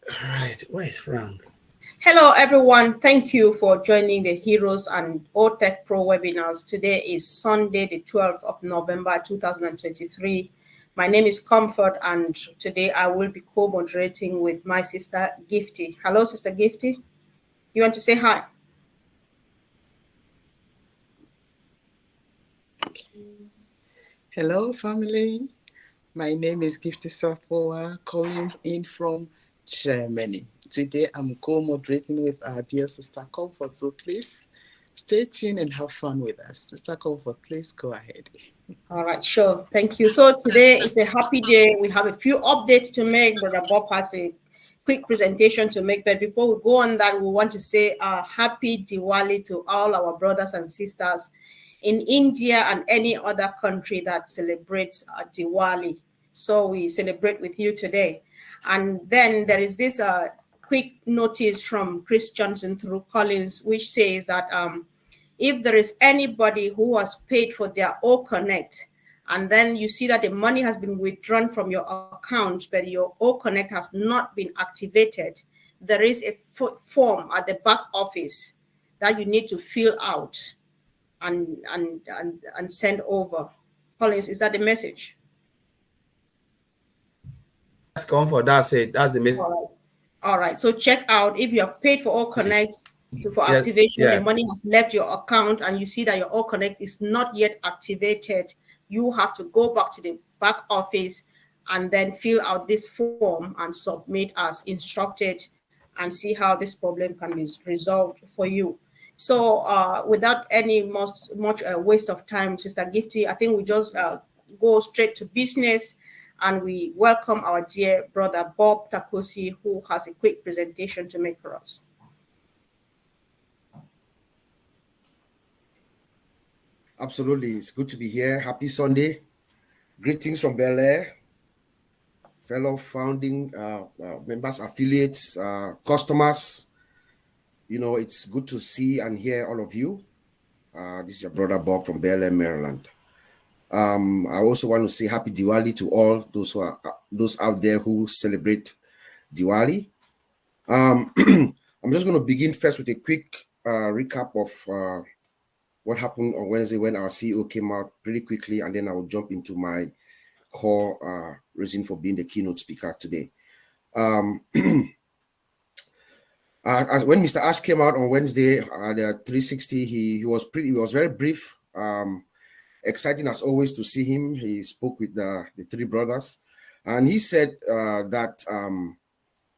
All right, where is Frank? Hello, everyone. Thank you for joining the Heroes and Otech Pro webinars. Today is Sunday, the 12th of November, 2023. My name is Comfort, and today I will be co-moderating with my sister, Gifty. Hello, Sister Gifty. You want to say hi? Hello, family. My name is Gifty Sapoa, calling in from Germany. Today, I'm co-moderating with our dear Sister Comfort, so please stay tuned and have fun with us. Sister Comfort, please go ahead. All right, sure. Thank you. So today it's a happy day. We have a few updates to make. Brother Bob has a quick presentation to make. But before we go on that, we want to say a happy Diwali to all our brothers and sisters in India and any other country that celebrates Diwali. So we celebrate with you today. And then there is this quick notice from Chris Johnson through Collins, which says that if there is anybody who has paid for their O Connect, and then you see that the money has been withdrawn from your account, but your O Connect has not been activated, there is a form at the back office that you need to fill out and send over. Collins, is that the message? That's Comfort. That's it. That's the message. All right. So check out if you have paid for O Connect for Yes, activation, yeah. the money has left your account, and you see that your O Connect is not yet activated. You have to go back to the back office and then fill out this form and submit as instructed, and see how this problem can be resolved for you. So without any much waste of time, Sister Gifty, I think we just go straight to business, and we welcome our dear brother Bob Takosi, who has a quick presentation to make for us. Absolutely. It's good to be here. Happy Sunday. Greetings from Bel Air, fellow founding members, affiliates, customers. It's good to see and hear all of you. This is your brother Bob from Bel Air, Maryland. I also want to say happy Diwali to all those out there who celebrate Diwali. I'm just going to begin first with a quick recap of what happened on Wednesday when our CEO came out pretty quickly, and then I will jump into my core reason for being the keynote speaker today. When Mr. Ash came out on Wednesday at 360, he was very brief. Exciting as always to see him. He spoke with the three brothers, and he said that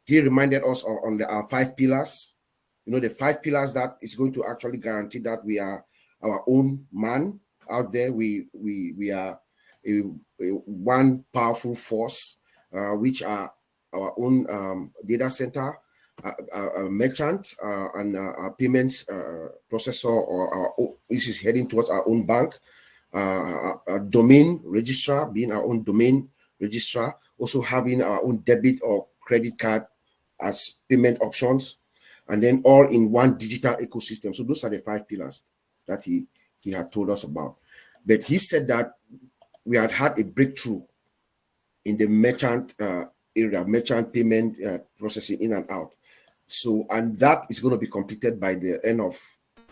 he reminded us on our 5 pillars. The 5 pillars that is going to actually guarantee that we are our own man out there. We are a one powerful force, which are our own data center, a merchant, and a payments processor, which is heading towards our own bank, a domain registrar, being our own domain registrar, also having our own debit or credit card as payment options, and then all in one digital ecosystem. So those are the 5 pillars that he had told us about. But he said that we had a breakthrough in the merchant area, merchant payment processing in and out. So, and that is going to be completed by the end of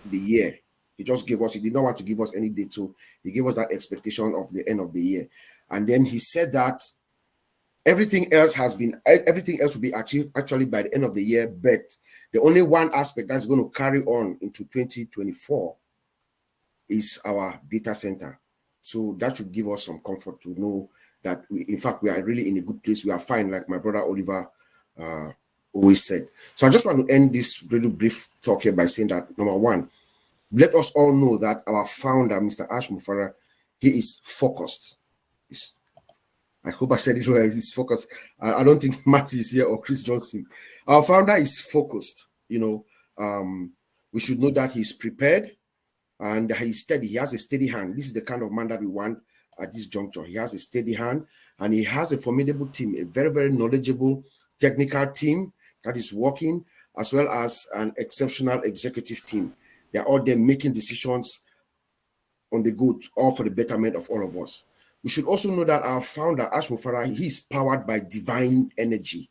the year. He did not want to give us any date, so he gave us that expectation of the end of the year. And then he said that everything else will be achieved actually by the end of the year, but the only one aspect that's going to carry on into 2024 is our data center. So that should give us some comfort to know that in fact, we are really in a good place. We are fine, like my brother Oliver always said. So I just want to end this really brief talk here by saying that, number one, let us all know that our founder, Mr. Ash Mufara, he is focused. I hope I said it well. He's focused. I don't think Matty is here or Chris Johnson. Our founder is focused. We should know that he's prepared and he's steady. He has a steady hand. This is the kind of man that we want at this juncture. He has a steady hand and he has a formidable team, a very, very knowledgeable technical team that is working, as well as an exceptional executive team. They're all there making decisions on the good, all for the betterment of all of us. We should also know that our founder, Ash Mufara, he is powered by divine energy.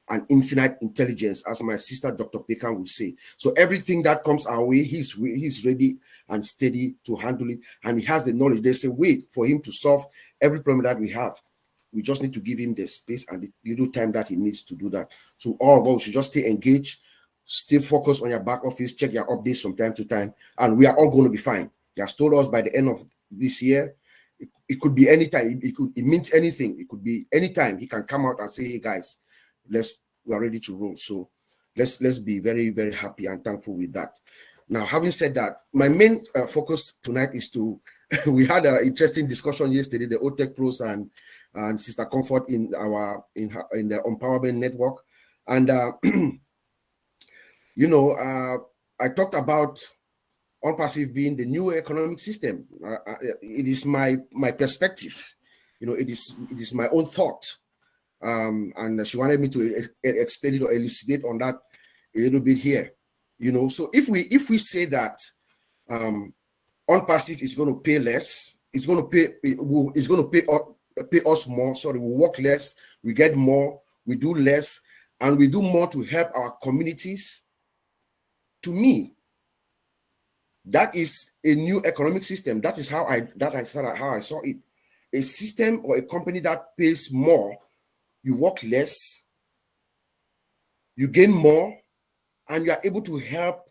and infinite intelligence, as my sister Dr. Pekan would say. So everything that comes our way, he's ready and steady to handle it, and he has the knowledge. There's a way for him to solve every problem that we have. We just need to give him the space and the little time that he needs to do that. So all of us should just stay engaged, stay focused on your back office, check your updates from time to time, and we are all going to be fine. He has told us by the end of this year. It could be anytime. It means anything. It could be anytime. He can come out and say, "Hey guys, we are ready to roll." So let's be very, very happy and thankful with that. Now, having said that, my main focus tonight is to we had an interesting discussion yesterday, the Otech pros and Sister Comfort in the empowerment network, and I talked about ONPASSIVE being the new economic system. It is my perspective. It is my own thought. And she wanted me to explain it or elucidate on that a little bit here. So if we say that ONPASSIVE is going to pay less, it's going to pay us more. Sorry, we work less, we get more, we do less, and we do more to help our communities. To me, that is a new economic system. That is how I saw it. A system or a company that pays more, you work less, you gain more, and you are able to help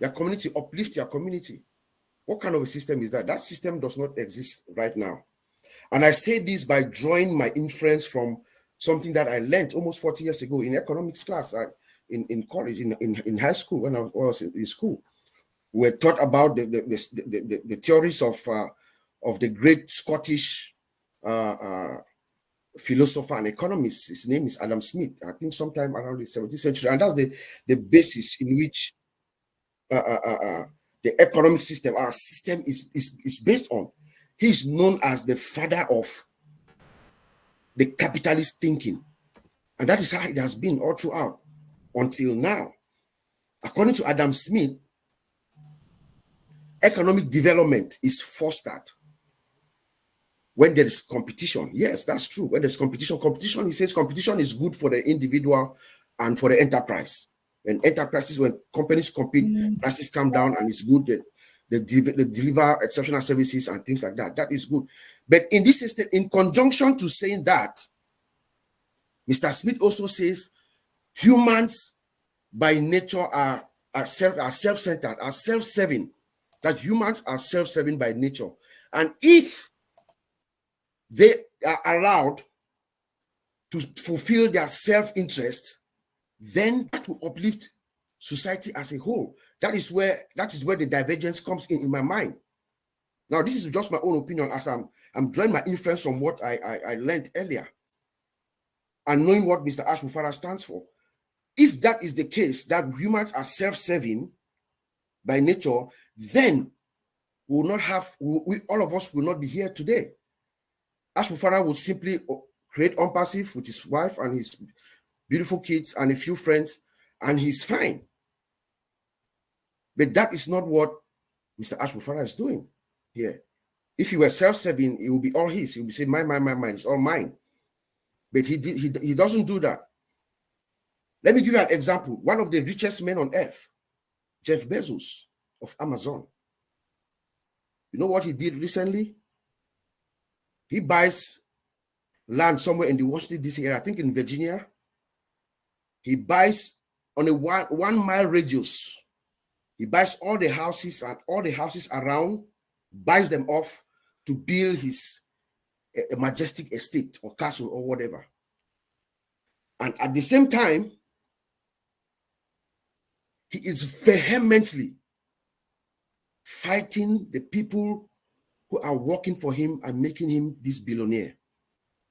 your community, uplift your community. What kind of a system is that? That system does not exist right now. And I say this by drawing my inference from something that I learned almost 40 years ago in economics class in college, in high school, when I was in school. We were taught about the theories of the great Scottish philosopher and economist. His name is Adam Smith, I think sometime around the 17th century. And that's the basis in which the economic system, our system is based on. He's known as the father of the capitalist thinking. And that is how it has been all throughout until now. According to Adam Smith, economic development is fostered when there is competition. Yes, that's true. When there's competition, he says competition is good for the individual and for the enterprise. When companies compete, prices come down, and it's good. They deliver exceptional services and things like that. That is good. But in this system, in conjunction to saying that, Mr. Smith also says humans by nature are self-centered, are self-serving. That humans are self-serving by nature. And if they are allowed to fulfill their self-interest, then that will uplift society as a whole. That is where the divergence comes in my mind. Now, this is just my own opinion as I'm drawing my inference from what I learned earlier and knowing what Mr. Ashmufara stands for. If that is the case, that humans are self-serving by nature, then we will not have, all of us will not be here today. Ashmufara would simply create ONPASSIVE with his wife and his beautiful kids and a few friends, and he's fine. But that is not what Mr. Ashmufara is doing here. If he were self-serving, it would be all his. He would say, mine, it's all mine. But he doesn't do that. Let me give you an example. One of the richest men on earth, Jeff Bezos of Amazon. You know what he did recently? He buys land somewhere in the Washington, D.C. area, I think in Virginia. He buys on a 1 mile radius. He buys all the houses and all the houses around, buys them off to build his a majestic estate or castle or whatever. And at the same time, he is vehemently fighting the people who are working for him and making him this billionaire,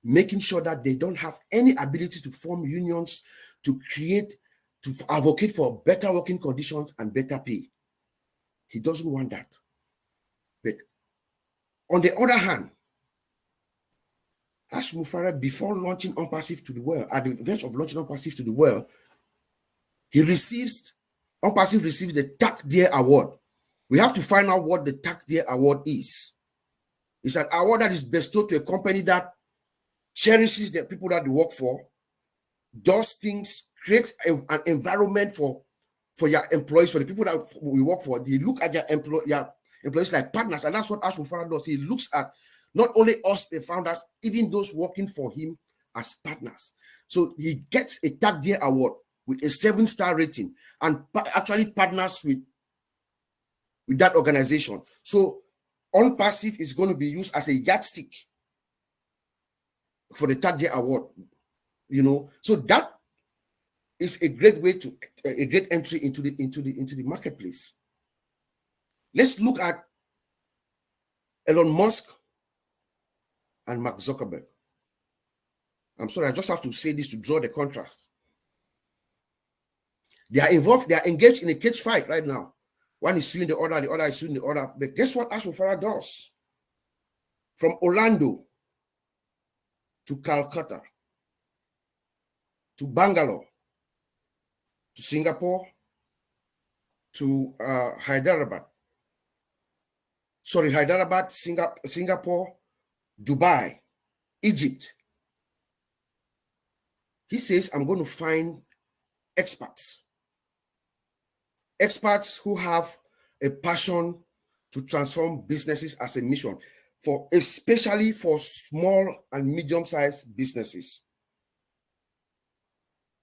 making sure that they don't have any ability to form unions, to advocate for better working conditions and better pay. He doesn't want that. But on the other hand, Ashmufara, before launching ONPASSIVE to the world, at the verge of launching ONPASSIVE to the world, ONPASSIVE receives the TAC Dear Award. We have to find out what the TAC Dear Award is. It's an award that is bestowed to a company that cherishes the people that they work for does things, creates an environment for your employees, for the people that we work for. They look at your employees like partners, and that's what Ash Mufara does. He looks at not only us, the founders, even those working for him as partners. So he gets a Tag Day Award with a 7-star rating, and actually partners with that organization. So ONPASSIVE is going to be used as a yardstick for the Tag Day Award. So that is a great way to a great entry into the marketplace. Let's look at Elon Musk and Mark Zuckerberg. I'm sorry, I just have to say this to draw the contrast. They are involved, they are engaged in a cage fight right now. One is suing the other is suing the other. But guess what Ash Mufara does? From Orlando to Calcutta to Bangalore to Singapore to Hyderabad, Singapore, Dubai, Egypt. He says, I'm going to find experts who have a passion to transform businesses as a mission, especially for small and medium-sized businesses.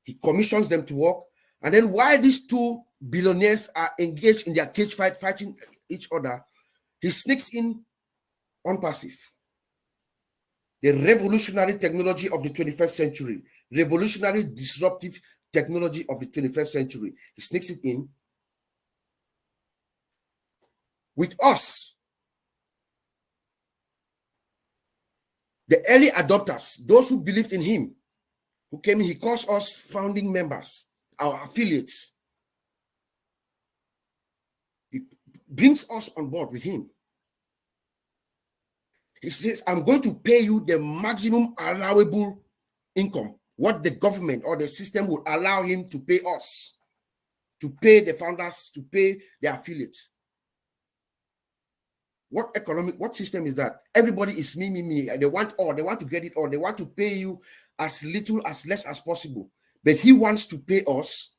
He commissions them to work, and then while these two billionaires are engaged in their cage fight, fighting each other, he sneaks in ONPASSIVE, the revolutionary technology of the 21st century, revolutionary disruptive technology of the 21st century. He sneaks it in with us, the early adopters, those who believed in him, who came in. He calls us founding members, our affiliates. He brings us on board with him. He says, I'm going to pay you the maximum allowable income, what the government or the system would allow him to pay us, to pay the founders, to pay the affiliates. What system is that? Everybody is me. They want all, they want to get it all. They want to pay you as little, as less as possible. But he wants to pay us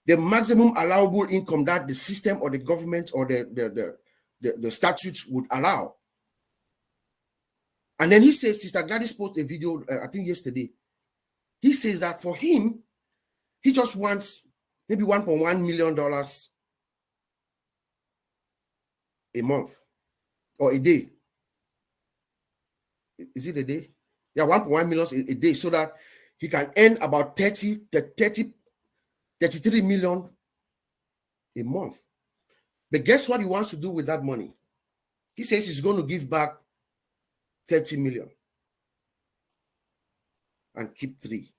the maximum allowable income that the system or the government or the statutes would allow. And then he says, Sister Gladys posted a video, I think yesterday. He says that for him, he just wants maybe $1.1 million a month or a day. Is it a day? Yeah, 1.1 million a day, so that he can earn about 33 million a month. But guess what he wants to do with that money? He says he's going to give back 30 million and keep 3.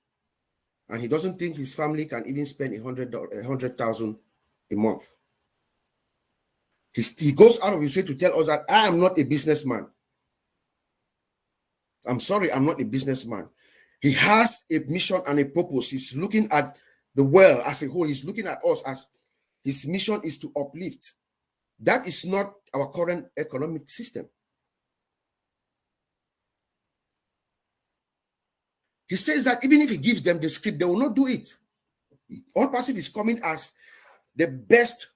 And he doesn't think his family can even spend $100,000 a month. He goes out of his way to tell us that I am not a businessman. I'm sorry, I'm not a businessman. He has a mission and a purpose. He's looking at the world as a whole. He's looking at us as his mission is to uplift. That is not our current economic system. He says that even if he gives them the script, they will not do it. ONPASSIVE is coming as the best,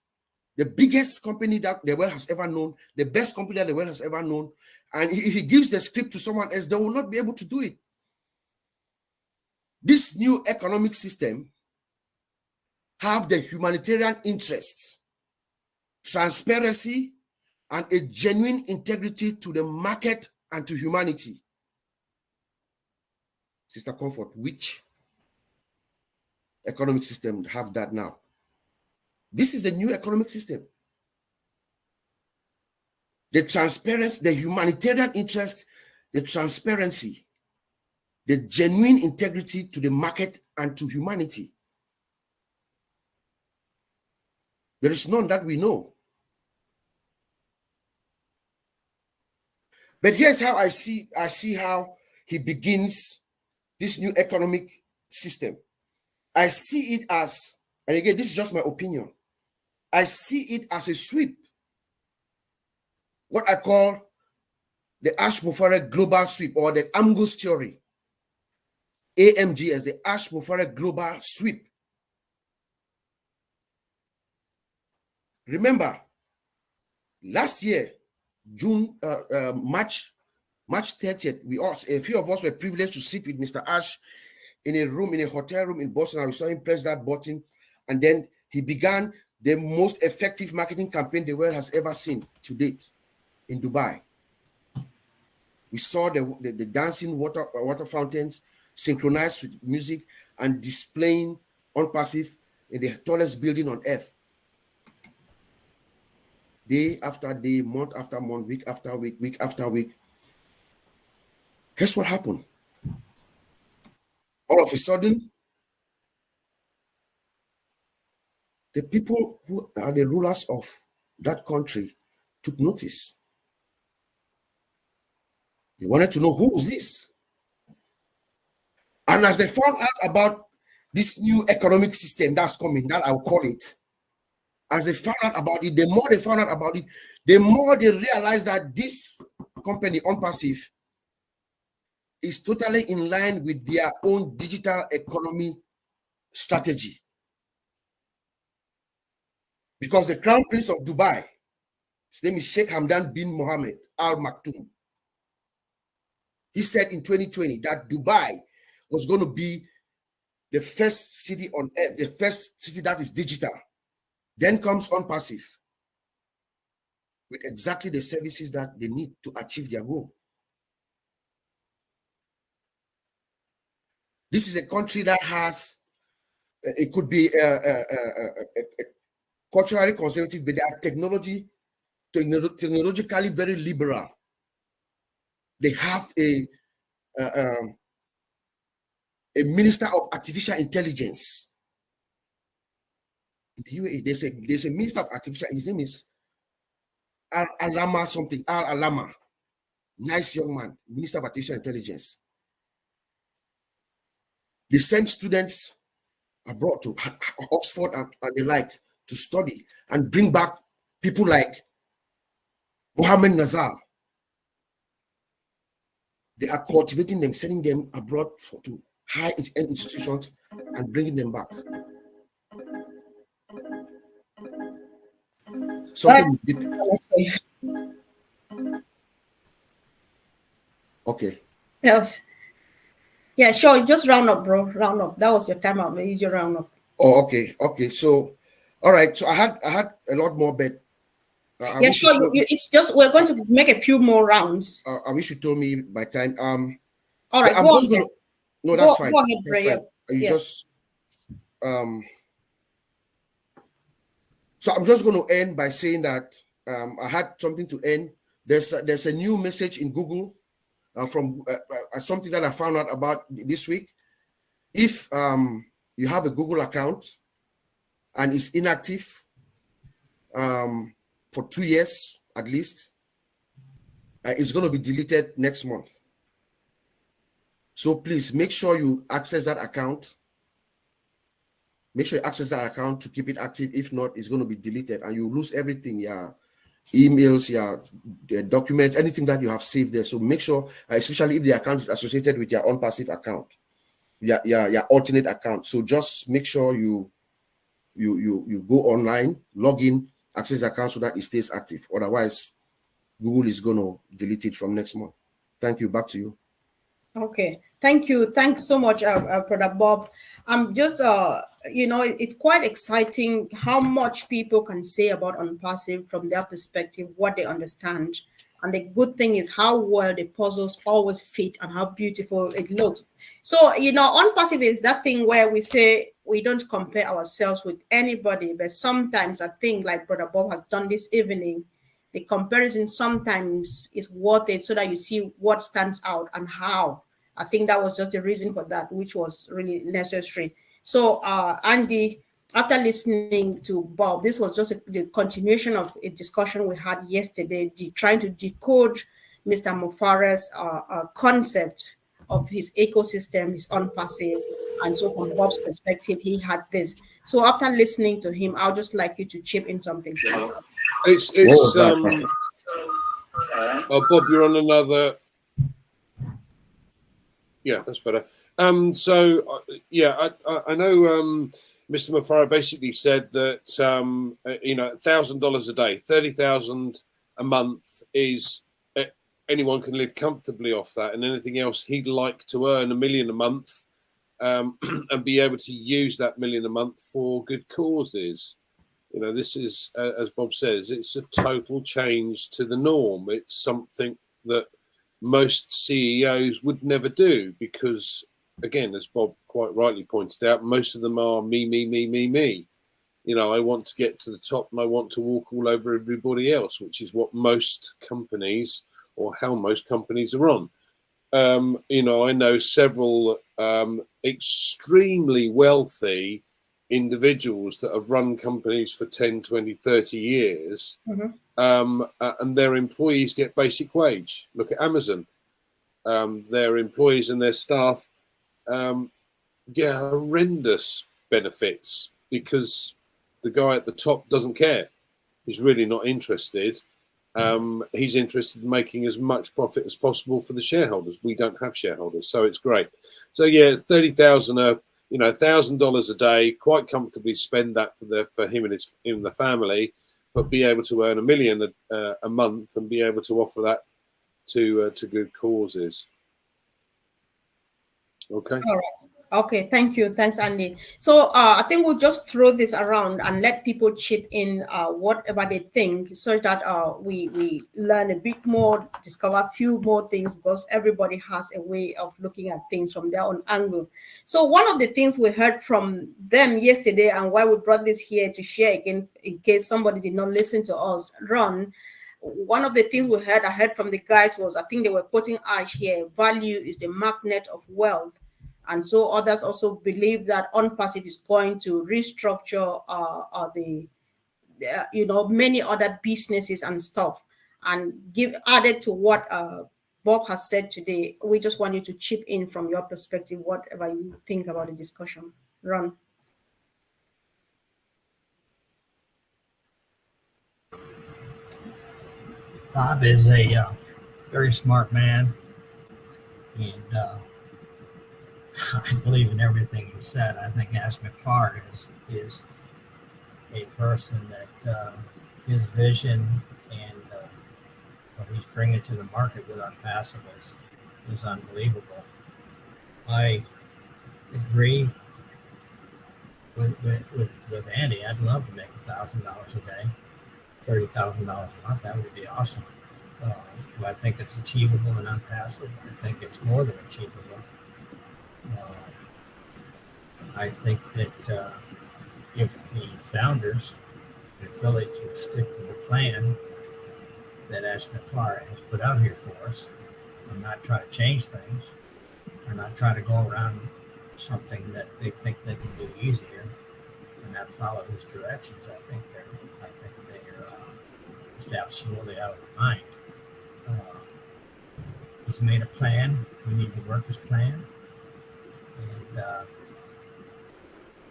the biggest company that the world has ever known, the best company that the world has ever known. And if he gives the script to someone else, they will not be able to do it. This new economic system have the humanitarian interests, transparency, and a genuine integrity to the market and to humanity. Sister Comfort, which economic system have that now? This is the new economic system. The transparency, the humanitarian interest, the transparency, the genuine integrity to the market and to humanity. There is none that we know. But here's how I see how he begins this new economic system. I see it as, and again, this is just my opinion, I see it as a sweep. What I call the Ash Mufara global sweep or the Angus theory. AMG, as the Ash Mufarek Global Sweep. Remember, last year, March 30th, a few of us were privileged to sit with Mr. Ash in a hotel room in Boston, and we saw him press that button, and then he began the most effective marketing campaign the world has ever seen to date in Dubai. We saw the dancing water fountains synchronized with music and displaying ONPASSIVE in the tallest building on earth. Day after day, month after month, week after week, week after week. Guess what happened? All of a sudden, the people who are the rulers of that country took notice. They wanted to know, who is this? And as they found out about this new economic system that's coming, that I'll call it, as they found out about it, the more they found out about it, the more they realized that this company, ONPASSIVE, is totally in line with their own digital economy strategy. Because the Crown Prince of Dubai, his name is Sheikh Hamdan bin Mohammed Al Maktoum, he said in 2020 that Dubai was going to be the first city on earth, the first city that is digital. Then comes ONPASSIVE with exactly the services that they need to achieve their goal. This is a country that has, it could be culturally conservative, but they are technologically very liberal. They have a minister of artificial intelligence. In the UAE, there's a minister of artificial, his name is Al-Alama something, Al-Alama. Nice young man, minister of artificial intelligence. They send students abroad to Oxford and the like to study and bring back people like Mohammed Nazar. They are cultivating them, sending them abroad to high institutions and bringing them back. Something okay. Yes. Yeah, sure. Just round up, bro. Round up. That was your time out. Use your round up. Oh, okay. Okay. So, all right. So I had a lot more, but yeah, sure. It's just we're going to make a few more rounds. I wish you told me by time. All right. I'm just gonna. No, that's fine. Go ahead, that's fine. You just So I'm just going to end by saying that I had something to end. There's a new message in Google from something that I found out about this week. If you have a Google account and it's inactive for 2 years at least, it's going to be deleted next month. So please make sure you access that account. Make sure you access that account to keep it active. If not, it's going to be deleted and you lose everything, your emails, your documents, anything that you have saved there. So make sure, especially if the account is associated with your ONPASSIVE account, your alternate account. So just make sure you go online, log in, access the account so that it stays active. Otherwise, Google is going to delete it from next month. Thank you. Back to you. Okay. Thank you. Thanks so much, Brother Bob. I'm just, it's quite exciting how much people can say about ONPASSIVE from their perspective, what they understand. And the good thing is how well the puzzles always fit and how beautiful it looks. So, ONPASSIVE is that thing where we say we don't compare ourselves with anybody, but sometimes I think like Brother Bob has done this evening, the comparison sometimes is worth it so that you see what stands out and how. I think that was just the reason for that, which was really necessary. So, Andy, after listening to Bob, this was just the continuation of a discussion we had yesterday, trying to decode Mr. Mufarek's concept of his ecosystem, his ONPASSIVE. And so from Bob's perspective, he had this. So after listening to him, I'll just like you to chip in something, please. Bob, you're on another. Yeah, that's better. I know Mr. Mafara basically said that $1,000 a day, 30,000 a month is anyone can live comfortably off that, and anything else he'd like to earn $1 million a month, and be able to use that $1 million a month for good causes. This is, as Bob says, it's a total change to the norm. It's something that most CEOs would never do because, again, as Bob quite rightly pointed out, most of them are me, me, me, me, me. I want to get to the top and I want to walk all over everybody else, which is what most companies, or how most companies are on. I know several extremely wealthy individuals that have run companies for 10, 20, 30 years, and their employees get basic wage. Look at Amazon. Their employees and their staff get horrendous benefits because the guy at the top doesn't care. He's really not interested. He's interested in making as much profit as possible for the shareholders. We don't have shareholders, so it's great. So yeah, 30,000, $1,000 a day, quite comfortably spend that for him and the family, but be able to earn $1 million a month and be able to offer that to good causes. Okay. All right. Okay, thank you. Thanks, Andy. So I think we'll just throw this around and let people chip in whatever they think so that we learn a bit more, discover a few more things, because everybody has a way of looking at things from their own angle. So one of the things we heard from them yesterday, and why we brought this here to share again, in case somebody did not listen to us, one of the things I heard from the guys was, I think they were quoting Ash here, value is the magnet of wealth. And so others also believe that ONPASSIVE is going to restructure many other businesses and stuff. And added to what Bob has said today, we just want you to chip in from your perspective, whatever you think about the discussion. Ron. Bob is a very smart man, and I believe in everything he said. I think Ash McFarlane is a person that his vision and what he's bringing to the market with Unpassive is unbelievable. I agree with Andy. I'd love to make $1,000 a day, $30,000 a month. That would be awesome. I think it's achievable in Unpassive. I think it's more than achievable. I think that if the founders and affiliates would stick with the plan that Ash McFarlane has put out here for us and not try to change things, or not try to go around something that they think they can do easier and not follow his directions, I think they're just absolutely out of their mind. He's made a plan. We need to work his plan. And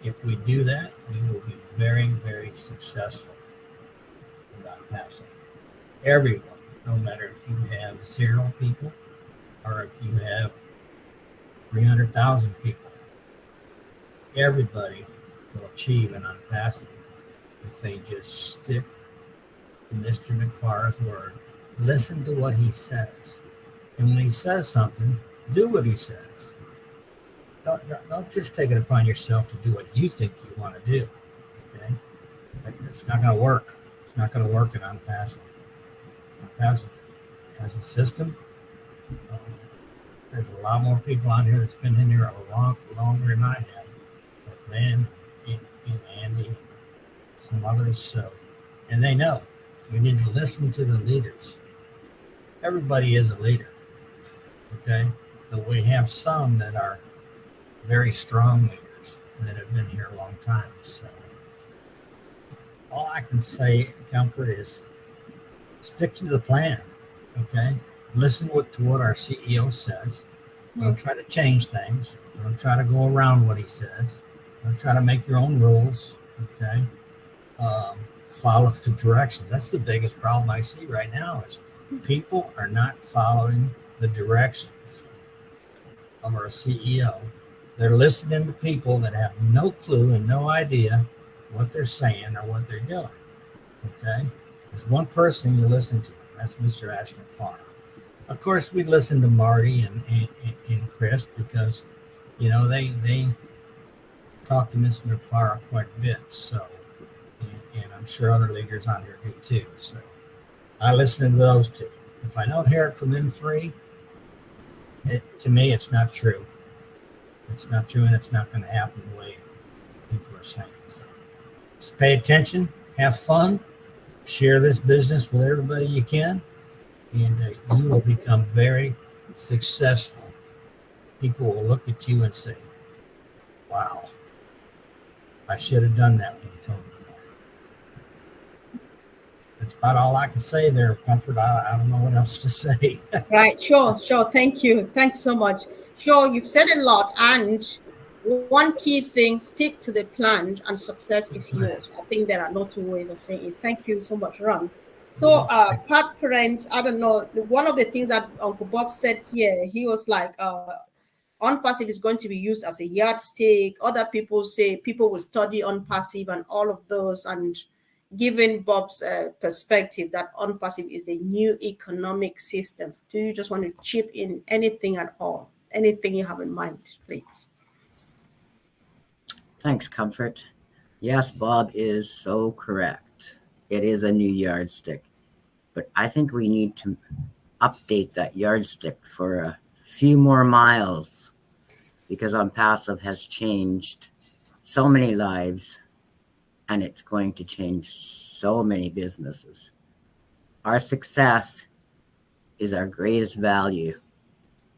if we do that, we will be very, very successful with Unpassive. Everyone, no matter if you have 0 people or if you have 300,000 people, everybody will achieve an Unpassive if they just stick to Mr. McFarland's word. Listen to what he says. And when he says something, do what he says. Don't just take it upon yourself to do what you think you want to do. Okay? It's not going to work. It's not going to work in Unpassive. Unpassive has a system. There's a lot more people on here that's been in here a lot longer than I have. Like Ben and Andy and some others. So, and they know. We need to listen to the leaders. Everybody is a leader. Okay? But we have some that are very strong leaders that have been here a long time. So all I can say, Comfort, is stick to the plan. Okay? Listen to what our CEO says. Don't try to change things. Don't try to go around what he says. Don't try to make your own rules. Okay? Follow the directions. That's the biggest problem I see right now is people are not following the directions of our CEO They're listening to people that have no clue and no idea what they're saying or what they're doing. Okay? There's one person you listen to. That's Mr. Ashman Farr. Of course, we listen to Marty and Chris because, they talk to Mr. McFarland quite a bit. So, and I'm sure other leaders on here do too. So I listen to those two. If I don't hear it from them three, to me, it's not true. It's not true, and it's not going to happen the way people are saying. So just pay attention, have fun, share this business with everybody you can, and you will become very successful. People will look at you and say, wow, I should have done that when you told me that. That's about all I can say there, Comfort. I don't know what else to say. Right, sure. Thank you. Thanks so much. Sure, you've said a lot, and one key thing, stick to the plan and success is yours. I think there are no two ways of saying it. Thank you so much, Ron. So, part parents, I don't know, one of the things that Uncle Bob said here, he was like, unpassive is going to be used as a yardstick. Other people say people will study unpassive and all of those, and given Bob's perspective that unpassive is the new economic system. Do you just want to chip in anything at all? Anything you have in mind, please? Thanks, Comfort. Yes, Bob is so correct. It is a new yardstick, but I think we need to update that yardstick for a few more miles because Unpassive has changed so many lives and it's going to change so many businesses. Our success is our greatest value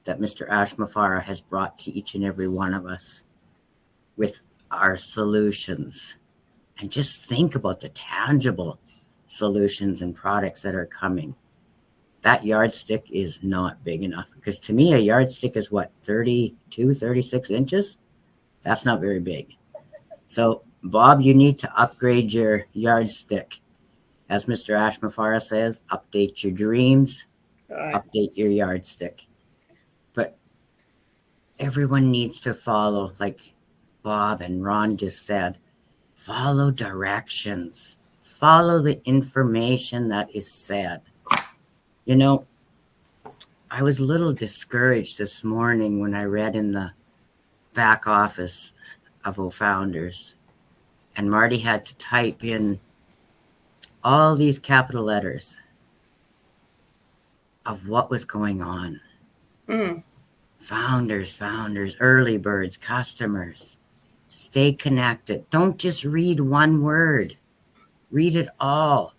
that Mr. Ashmafara has brought to each and every one of us with our solutions. And just think about the tangible solutions and products that are coming. That yardstick is not big enough because to me, a yardstick is what, 32, 36 inches? That's not very big. So, Bob, you need to upgrade your yardstick. As Mr. Ashmafara says, update your dreams, update your yardstick. But everyone needs to follow, like Bob and Ron just said, follow directions. Follow the information that is said. You know, I was a little discouraged this morning when I read in the back office of OFounders, and Marty had to type in all these capital letters of what was going on. Founders, early birds, customers. Stay connected. Don't just read one word. Read it all.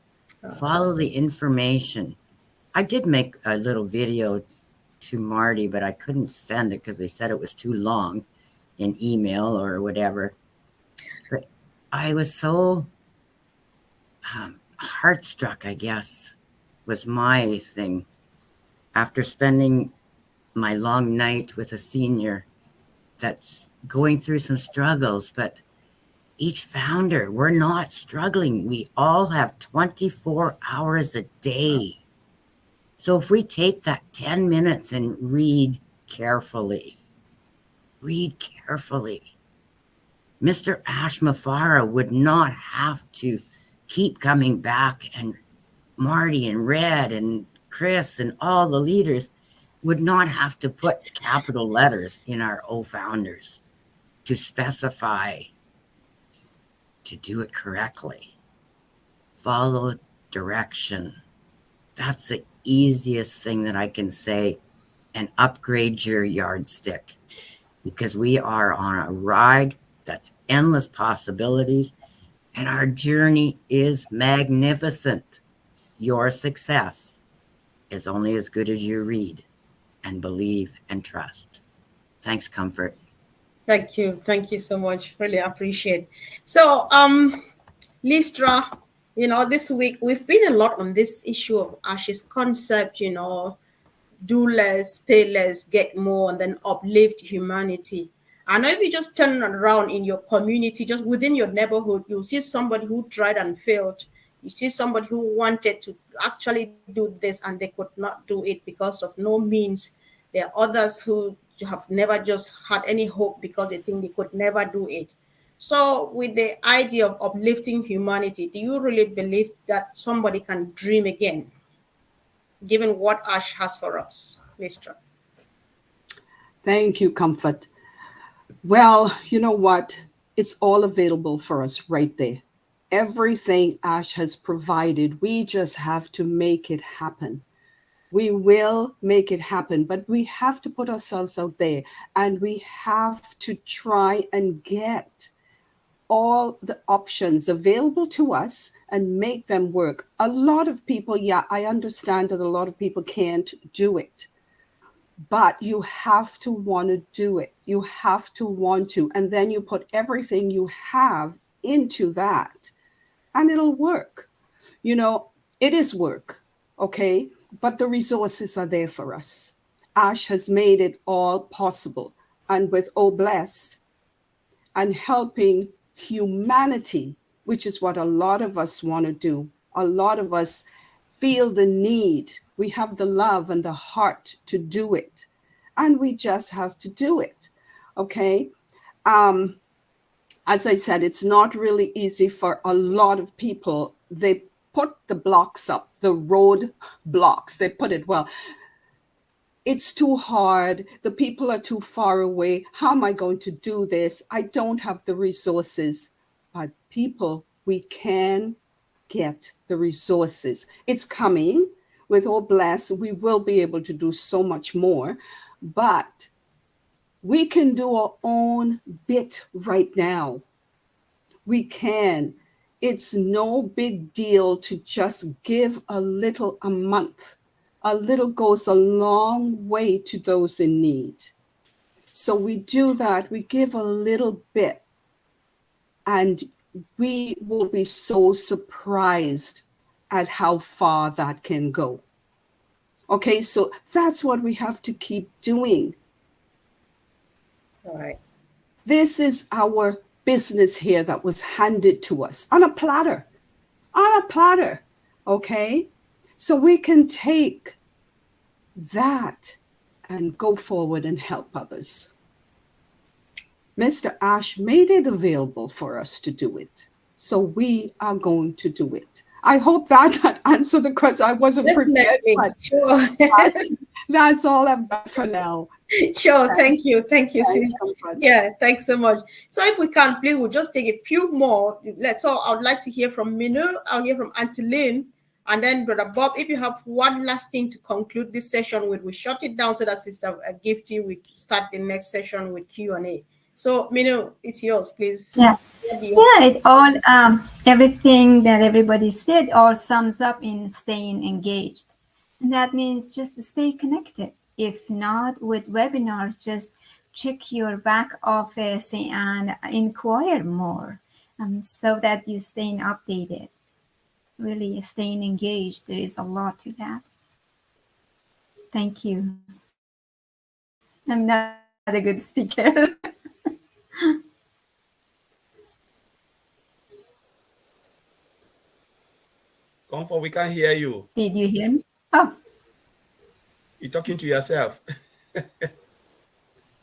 Follow the information. I did make a little video to Marty, but I couldn't send it because they said it was too long in email or whatever. But I was so heartstruck, I guess, was my thing. After spending my long night with a senior that's going through some struggles, but each founder, we're not struggling. We all have 24 hours a day. So if we take that 10 minutes and read carefully, Mr. Ashmafara would not have to keep coming back, and Marty and Red and Chris and all the leaders would not have to put capital letters in our OFounders to specify to do it correctly. Follow direction. That's the easiest thing that I can say, and upgrade your yardstick because we are on a ride that's endless possibilities and our journey is magnificent. Your success is only as good as you read and believe and trust. Thanks, Comfort. Thank you. Thank you so much. Really appreciate. So, Listra, this week we've been a lot on this issue of Ash's concept, do less, pay less, get more, and then uplift humanity. I know if you just turn around in your community, just within your neighborhood, you'll see somebody who tried and failed. You see somebody who wanted to actually do this and they could not do it because of no means. There are others who have never just had any hope because they think they could never do it. So with the idea of uplifting humanity, do you really believe that somebody can dream again, given what Ash has for us, Mr.? Thank you, Comfort. Well, you know what? It's all available for us right there. Everything Ash has provided, we just have to make it happen. We will make it happen, but we have to put ourselves out there and we have to try and get all the options available to us and make them work. A lot of people, yeah, I understand that a lot of people can't do it, but you have to want to do it. You have to want to, and then you put everything you have into that and it'll work. You know, it is work, okay? But the resources are there for us. Ash has made it all possible. And with Oh Bless and helping humanity, which is what a lot of us want to do. A lot of us feel the need. We have the love and the heart to do it. And we just have to do it. Okay. As I said, it's not really easy for a lot of people. They put the blocks up, the road blocks. They put it, well, it's too hard. The people are too far away. How am I going to do this? I don't have the resources. But people, we can get the resources. It's coming. With Oh Bless, we will be able to do so much more. But we can do our own bit right now. We can. It's no big deal to just give a little a month. A little goes a long way to those in need. So we do that. We give a little bit. And we will be so surprised at how far that can go. Okay, so that's what we have to keep doing. All right. This is our business here that was handed to us on a platter, okay? So we can take that and go forward and help others. Mr. Ash made it available for us to do it. So we are going to do it. I hope that answered the question. I wasn't prepared. Sure. That's all I've got for now. Sure. Thank you. Thank you, sis. So much. Yeah, thanks so much. So if we can, please, we'll just take a few more. So I would like to hear from Minu. I'll hear from Auntie Lynn. And then Brother Bob, if you have one last thing to conclude this session with, we shut it down so that Sister Gifty will start the next session with Q&A. So Minu, it's yours, please. Yeah. It all everything that everybody said all sums up in staying engaged. And that means just stay connected. If not with webinars, just check your back office and inquire more so that you're staying updated. Really staying engaged. There is a lot to that. Thank you. I'm not a good speaker. Comfort, we can't hear you. Did you hear me? Oh. You're talking to yourself.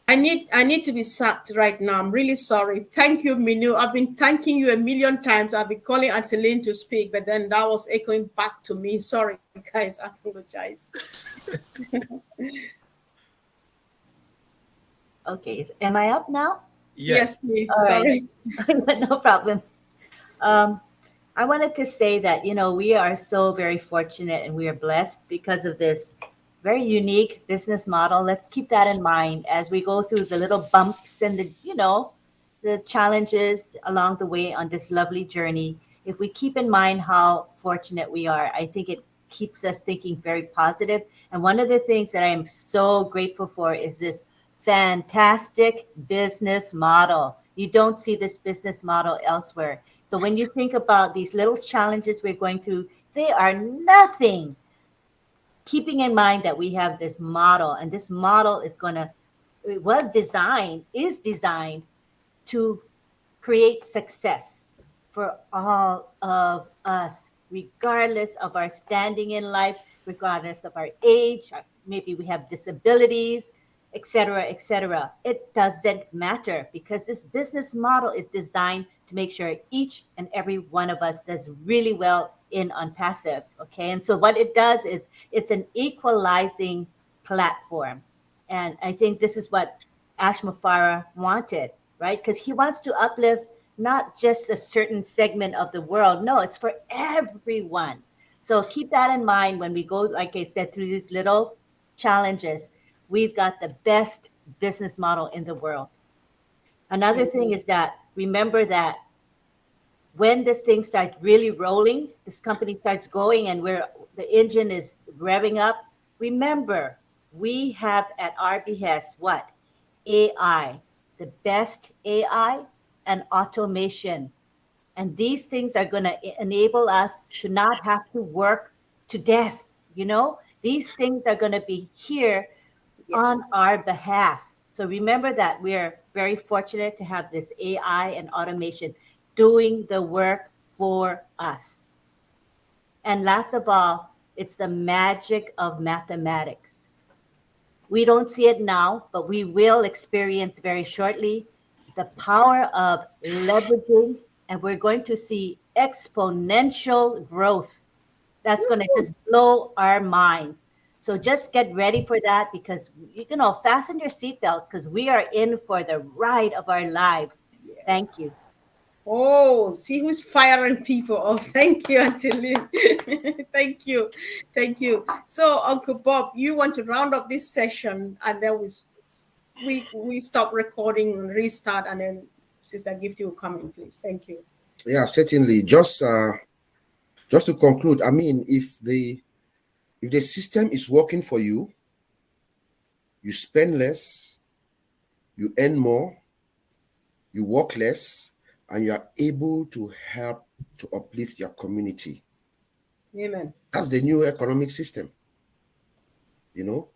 I need to be sacked right now. I'm really sorry. Thank you, Minu. I've been thanking you a million times. I've been calling Auntie Lynn to speak, but then that was echoing back to me. Sorry, guys. I apologize. Okay. Am I up now? Yes, please. All Sorry. Right. No problem. I wanted to say that, we are so very fortunate and we are blessed because of this very unique business model. Let's keep that in mind as we go through the little bumps and the challenges along the way on this lovely journey. If we keep in mind how fortunate we are, I think it keeps us thinking very positive. And one of the things that I am so grateful for is this fantastic business model. You don't see this business model elsewhere. So when you think about these little challenges we're going through, they are nothing. Keeping in mind that we have this model, and this model is designed to create success for all of us, regardless of our standing in life, regardless of our age. Maybe we have disabilities. etc., etc. It doesn't matter, because this business model is designed to make sure each and every one of us does really well in Unpassive. Okay, and so what it does is it's an equalizing platform, and I think this is what Ash Mufareh wanted, right? Because he wants to uplift not just a certain segment of the world. No, it's for everyone. So keep that in mind when we go, like I said, through these little challenges. We've got the best business model in the world. Another thing is that remember that when this thing starts really rolling, this company starts going and where the engine is revving up, remember, we have at our behest what? AI, the best AI and automation. And these things are going to enable us to not have to work to death. You know, these things are going to be here on our behalf. So remember that we're very fortunate to have this AI and automation doing the work for us. And last of all, it's the magic of mathematics. We don't see it now, but we will experience very shortly the power of leveraging, and we're going to see exponential growth. That's going to just blow our minds. So just get ready for that, because, you know, fasten your seatbelts, because we are in for the ride of our lives. Thank you. Oh, see who's firing people. Oh, thank you, Auntie Lynn. Thank you. Thank you. So, Uncle Bob, you want to round up this session, and then we stop recording and restart, and then Sister Gifty will come in, please. Thank you. Yeah, certainly. Just to conclude, I mean, if the system is working for you, you spend less, you earn more, you work less, and you are able to help to uplift your community. Amen. That's the new economic system. You know,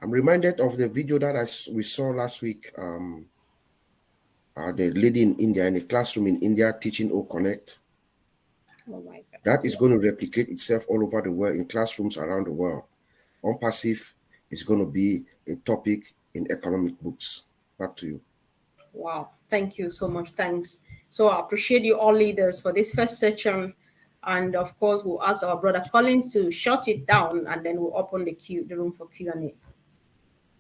I'm reminded of the video that we saw last week. The lady in India, in a classroom in India, teaching OConnect. Oh my God. That is going to replicate itself all over the world in classrooms around the world. ONPASSIVE is going to be a topic in economic books. Back to you. Wow. Thank you so much. Thanks. So I appreciate you all leaders for this first session. And of course, we'll ask our brother Collins to shut it down, and then we'll open the room for Q&A.